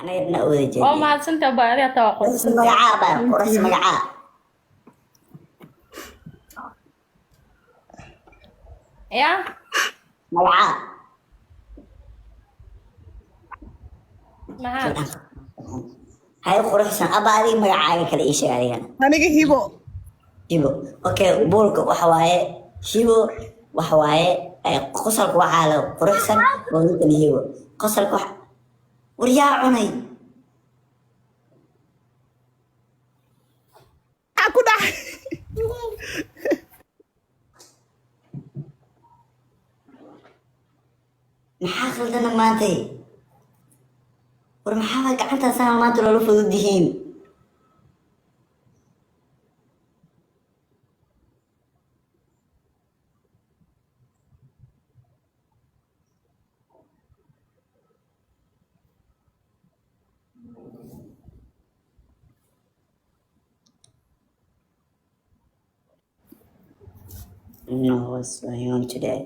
أنا ابن أودي جدي oo mahadsantahay baa adiga taa قرص مقعاء بقى قرص مقعاء ya مقعاء maxaa هاي قرص أبا هذه مقعاء كلا إيش يعني aniga hibo شيبو أوكي بولك وحواي شيبو وحواي قصلك وحاله قرص وانت نهيبو قصلك وريا عني aku dah maxaa khaldana maantay war maxaa gacanta saan maanta loola fudud yihiin no what's going on today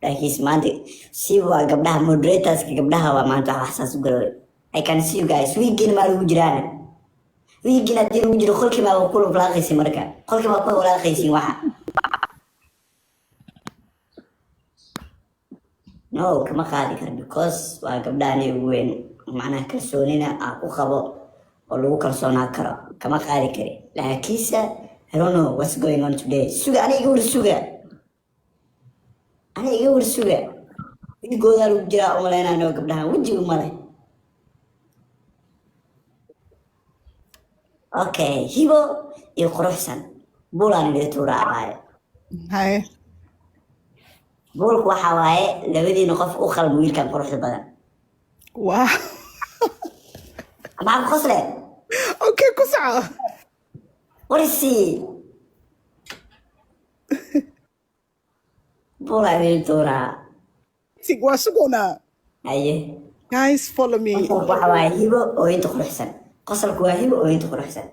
laakiin maanta si waa gabdhaha moderatorska gabdhaha waa maanta wax xasaas u galay I can see you guys weekend ma lagu jiraan weekend hadii lagu jiro qolkii ma ku walaaqaysi marka qolkii ma ku walaaqaysi waxa no kama qaadi karo because waa gabdhaha ugu weyn macnaha kalsoonina aan ku qabo oo lagu kalsoonaa karo kama qaadi kari laakiinse I don't know what's going on today suga aniga war suga aniga war suga wigooda lagu jiraa oo leenaano gabdhaha wajiga male okay hibo iyo quruxsan buulaan idin tuuraabaay hay buulku waxa waaye labadiina qof u qalmo wiilkan quruxda badan wow maxaa ku qosle okay ku soco warisi buulaan idin tuuraa sig waa suguna haye guys follow me waxa waaye hibo oo inta quruxsan qosolku waa hibo oo inta quruxsan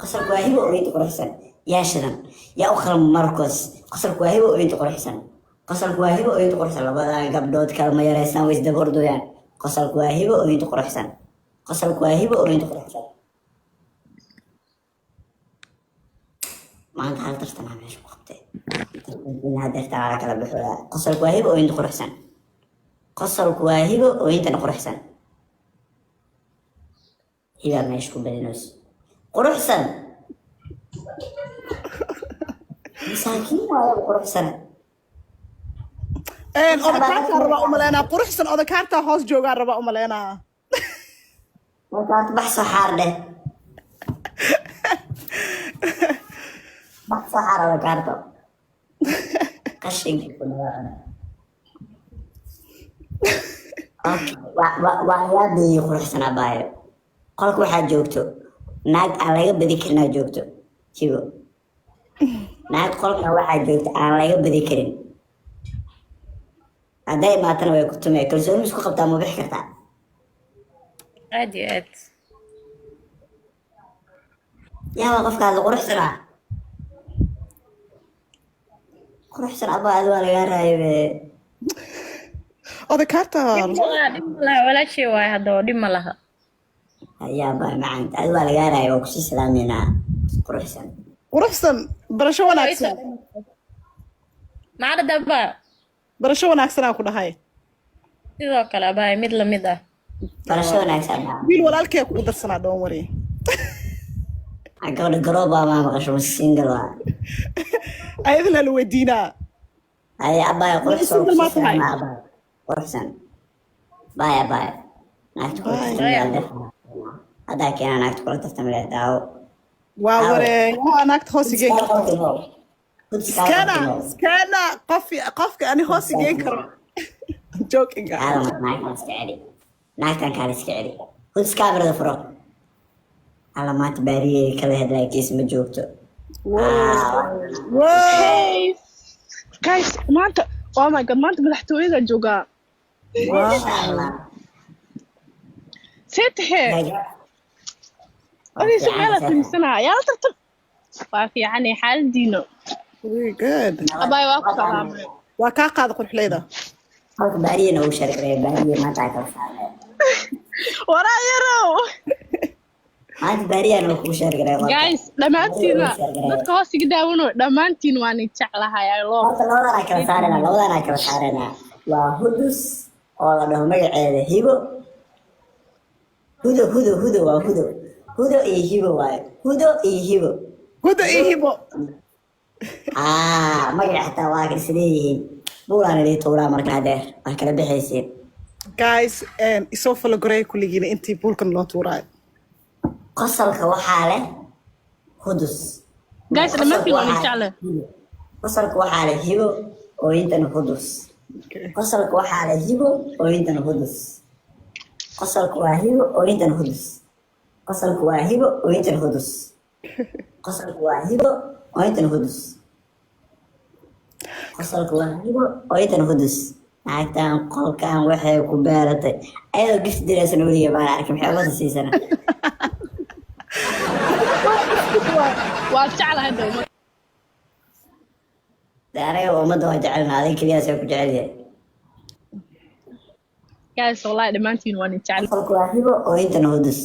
qosolku waa hibo oo inta quruxsan yaa shidan yaa u qalmo markos qosolku waa hibo oo inta quruxsan qosolku waa hibo oo inta quruxsan labadan gabdhood kalma yaraysan way isdaba ordooyaan qosolku waa hibo oo inta quruxsan qosolku waa hibo oo inta quruxsan maanta hal tartan aan meesha ku qabtay hadeerta ala kala bixooda qosolku waa hibo oo inta quruxsan qosolku waa hibo oo intana quruxsan hibaa meesha ku badinayso quruxsan masaakiin waa quruxsan odakaartaa rabaa umaleynaa quruxsan odakaartaa hoos joogaa rabaa umaleynaa markaad baxso xaar dheh baxso xaar odakaarto qashinka ku dhawaacna waa yaabay quruxsan abaayo qolka waxaa joogto naag aan laga badi karin aa joogto jibo naag qolka waxaa joogto aan laga badi karin hadday imaatana way ku tumee kalsooni isku qabtaa ma bixi kartaa aad iyo aad yaa waa qofkaada quruxsanaa quruxsan abaa adi waa lagaa raayobe odakaartaa dhib ma laha walaashey waay haddaba dhib ma laha hayaa baa macaanta adi waa lagaa raayo waa kusii salaameynaa quruxsan quruxsan barasho wanaagsan macna damba barasho wanaagsanaa ku dhahay sidoo kale abaay mid lamid ah barasho wanaagsan wiil walaalkee kugu darsanaa dhoon wari gabadha garoobaa maa maqasho single waa ayadana la weydiinaa haya abaayo quruxsan single maa tahay abaayo quruxsan baya baya naagta kula tartamaya haddaa keenaa naagta kula tartamaya daawo waa waree yaa naagta hoos igeen skana qofka ani hoos igeen karo joking naagtan iska celi naagtan kaale iska celi hudis kaamirada furo alla maanta baariyeedi kala hadlaakiis ma joogto guys maanta oh my god maanta madaxtooyada joogaa seetahe adiisa meela timisanaa yaa tartan waa fiican xaaladiino abaay waa ku salaamay waa kaa qaada qurxleyda halka baariyena uu shargareey baariye maanta ay kala saareen waraa yarow maanta baariyaan oo kuu sheer garay qolka guys dhamaantiina dadka hoos iga daawano dhamaantiin waan i jeclahay I love horta labadan kala saarana waa hudus oo la dhaho magaceeda hibo hudo waa hudo iyo hibo waaye hudo iyo hibo Huda iyo hibo. magaca xataa waa kala sileeyihiin buulaan ilii tuuraa markaa deer waa kala bixayseen Guys, isoo falo goray kulligiina intii buulkan loo tuuraay. qosolka waxaa leh hudus guys dhamaantiin waan i jeclahay qosolka waxaa leh hibo oo intana hudus qosolka waxaa leh hibo oo intana hudus qosolka waa hibo oo intana hudus qosolka waa hibo oo intana hudus qosolka waa hibo oo intana hudus qosolka waa hibo oo intana hudus naagtaan qolkaan waxay ku beeratay ayadoo gift diraysan weliga baan arkay maxay uga siisana waa jeclahay dawmad anaga ummadda waa jecelna adin keliyaasay ku jecel yahay guys wallahi dhamaantiin waan i jeclahay qosolka waa hibo oo intana hudus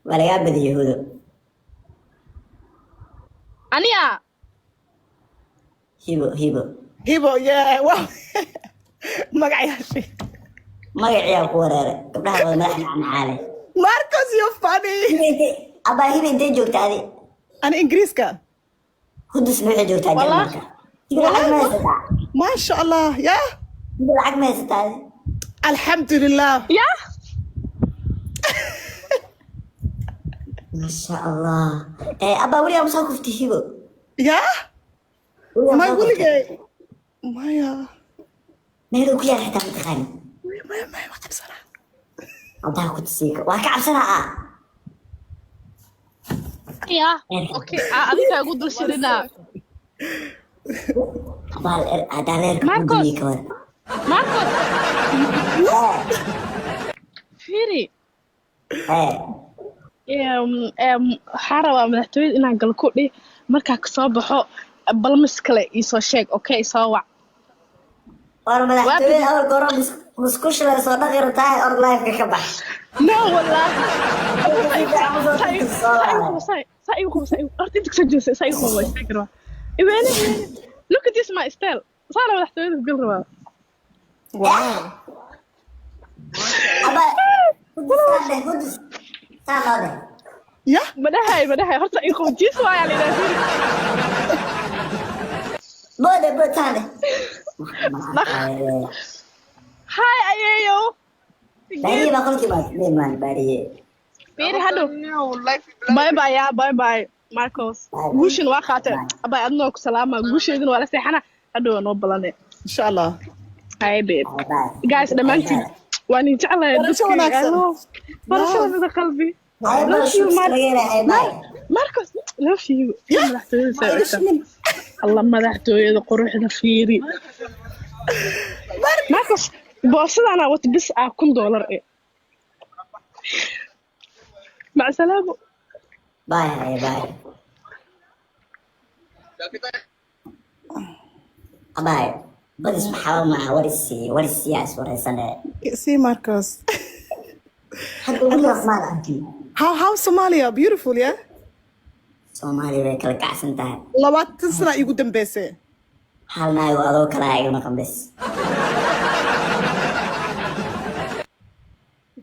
waa lagaa badiyay hudo aniga hibo Hibo, yeah, wow. Magacayaashay. magaciyaa ku wareeray gabdhaha wada madax macmacaale Marcos, you're funny. abaa hiba intee joogta adi Ana Ingiriiska. hudusna waxay joogtaa jarmalka hiba lacag ma haysataa Masha Allah, yeah. hiba lacag ma haysataa adi Alhamdulillah. ya masha allah abaa weligaa masoo kufti hibo Yeah? Weligaa My masoo kuftay? weligay. Maya. meeluu ku yaal xitaa mataqaani Maya, ma qabsana. abaa ku tusiika waa ka cabsanaa ya okay adiga ugu dul shirinaa abaa hadaa leerka Marcos. kudumii ka wada Marcos firi waxaa rabaa madaxtooyada inaan gal ku dhi markaa kasoo baxo balmis kale iisoo sheeg okay soo wac war madaxtooyada awal goro muskusha la soo dhaqi rabtaa or life ka bax no wallahi horta inta kasoo jeesa saa igu qabo istaagi rabaa iweene look at this my style saana madaxtooyada gal rabaa Wow. abaa hudus saa loo dheh Yeah? madahay horta igu qabo jiis waayaa la yidhaha boode saa dheh hi ayeeyo baariye baa qolkii maan baariye firi hadhow bye bye ya bye bye Marcos guushin waa qaatay abay adnoo ku salaama guusheedina waa la seexana hadhow noo balane Insha Allah. hi babe guys dhamaantiin waan i jeclahay Barasho wanaagsan. barashada qalbi Marcos love you madaxtooyada alla madaxtooyada quruxda fiiri Marcos boosadana wata bis $1,000 مع السلامة باي باي بدس محاول مع ورسياس ورسنة See Marcos. حتى أقول لك ما أنتي How Somalia? Beautiful, yeah? Soomaali way kala kacsan tahay 20 sano igu dambeysay. hal naag oo adoo kala igama qambis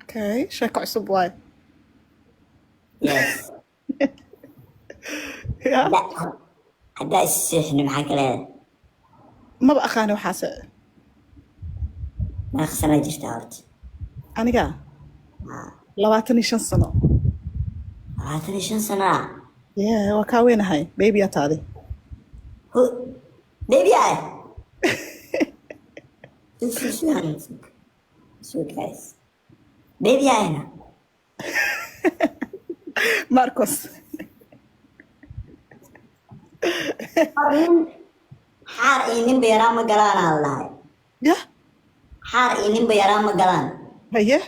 Okay, sheeko cusub waay. yes Yeah. haddaa isseexni maxaa kale Maba aqaani waxaas. meeqa sana jirtaa horta Aniga 25 sano. 25 sana Yeah, waa kaa weynahay. Baby ataade. baby ay so guys baby ayna Marcos. xaar iyo nin beeraa ma galaan aan lahay Yeah. xaar iyo nin beeraa ma galaan Haye.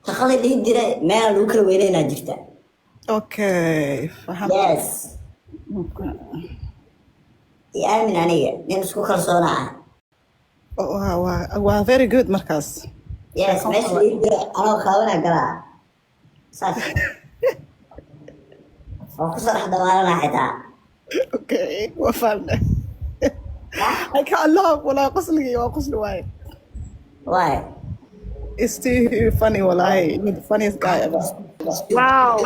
shaqada dhihi jira meel lagu kala weynaynaa jirta Okay. Faham. yes iyo aamin aniga nin isku kalsoona ah Waa very good markaas. yes meesha dhihi jira anoo kaawana galaa saas وكسر حدا وانا حتى اوكي وفهمنا. I can't laugh ولا قصلي وقصل واي. واي It's too funny والله. You're the funniest guy ever. Wow.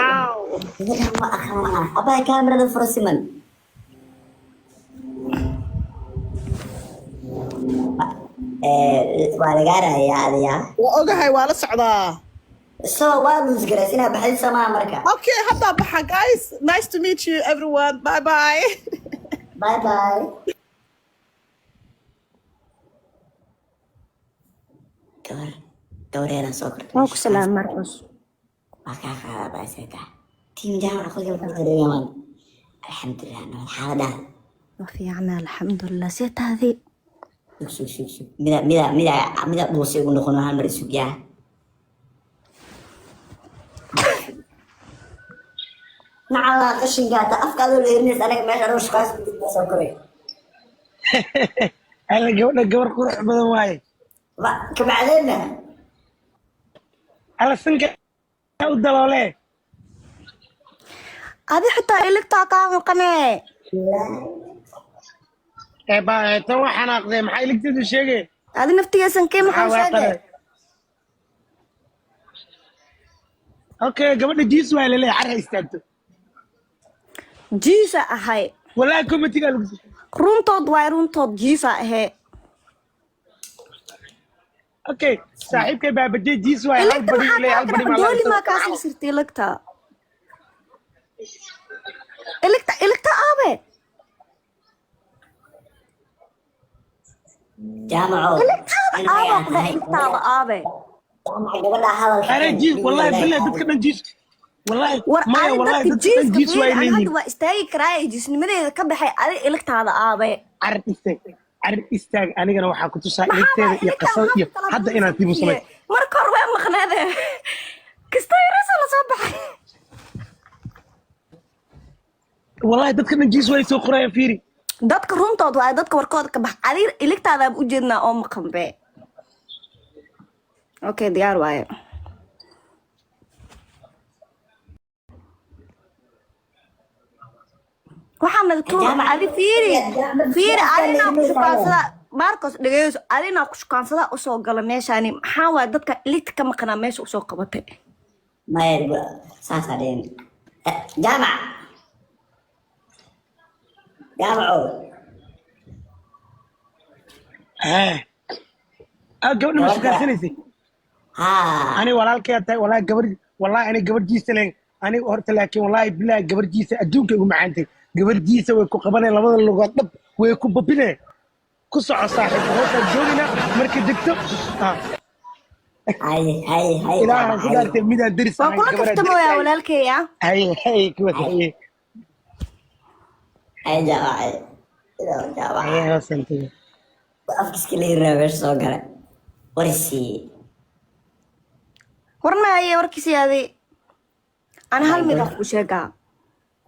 أبا كاميرا فرسمن والغارة يا عليا وأوجهاي ولا سعدا. سو والوز جراسينا بحيث سما مركا Okay هذا بحا guys. Nice to meet you everyone. Bye bye. باي باي دورينا سكر Waalaikum salaam Marcos. وكاكا باسيتا تيم جامعة خلق الفرد الحمد لله أنا الحالة Wafiicna alxamdulilah see tahdii. شوف ميدا بوسي يقول نخون هالمر السوقيا نعم قشن قاتا أفكار الإرنس أنا ما أروش قاس بدي سكري أنا جور قرح بدن واي كم علينا على سنك ودلولة Adi xitaa iligtaa kaa maqanee. با تو حناقدي maxay ligtidu sheegay Adi naftigeesan kee maxaa sheegay? okay gabadha jiis waa leeyahay xar istaagto Jiisa ahay. walaa committee lagu Runtood jiisa ahee. okay saaxiibkay baa badii jiis waa hal Iligta bari maxaa leeyahay hal bari ma dooli maa kaa sii sirtay iligta. Iligta aabe. جامعة Iligtaada aabe. أنا جيس والله بالله dadka jiis والله War ما adi والله dadka dadka jiis waa jiiska leeyihiin hadda waa istaagi karaa jiisnimadeeda ka baxay adi iligtaada aabe. ar istaag anigana waxaa ku tusaa iligteeda iyo qasal iyo hadda inaan tiibu samay marka hore waa maqnaade kasta yarasa la soo baxay والله dadka jiis way soo qorayaan fiiri dadka runtood waa dadka warkooda ka bax adir iligtaada u jeednaa oo maqanbe okay diyaar waaye waxaan nagtuu adi fiiri adina ku shukaansada Marcos dhageyso adina ku shukaansada usoo gala meeshaani maxaa waa dadka iligta ka maqnaa meesha usoo qabatay ما يرجع ساسرين جامعة gabadha ma shukaansanaysay ها ani walaalkay tahay wallahi ani gabarjiisa leen ani horta laakiin wallahi billahi gabarjiisa adduunka ugu macaantay gabarjiisa way ku qabanay labada lugood dhab way ku babinay ku soco saaxiib horta joogina markii degto هاي ilaaha ku dhaartay midaan deris waa kula kaftamooyaa walaalkeeya hay kuwa hay هاي جامعة hay santay أفكس كلي رابش صقرة ورسي warnaaye warkiisii adi ana hal mid aan ku sheegaa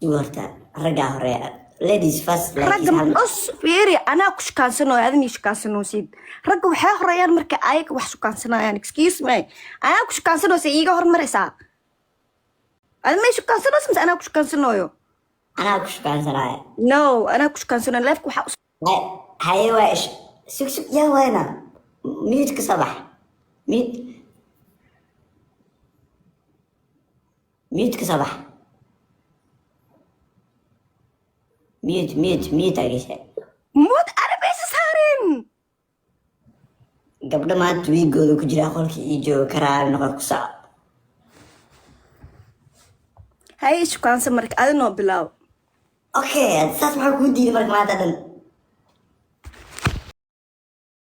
جورتا رجع هريا ladies first ragga cus fiiri anaa ku shukaansanayo adina shukaansanoosid ragga waxay horayaan marka ayaga wax shukaansanayaan excuse me anaa ku shukaansanoosa iiga hormaraysaa adi may shukaansanoosa mise anaa ku shukaansanayo أنا كش كان سرايا no anaa ku shukaansanayo leefka waxaa هاي وايش سك يا وينا ميت كصباح ميت كصباح ميت أجيش mood arabaysa saarin قبل ما توي قولوا كجرا خلك يجو كرار نقول كسا hay shukaansan marka adinoo bilaaw أوكي ساس معك ودي مرك ما تدن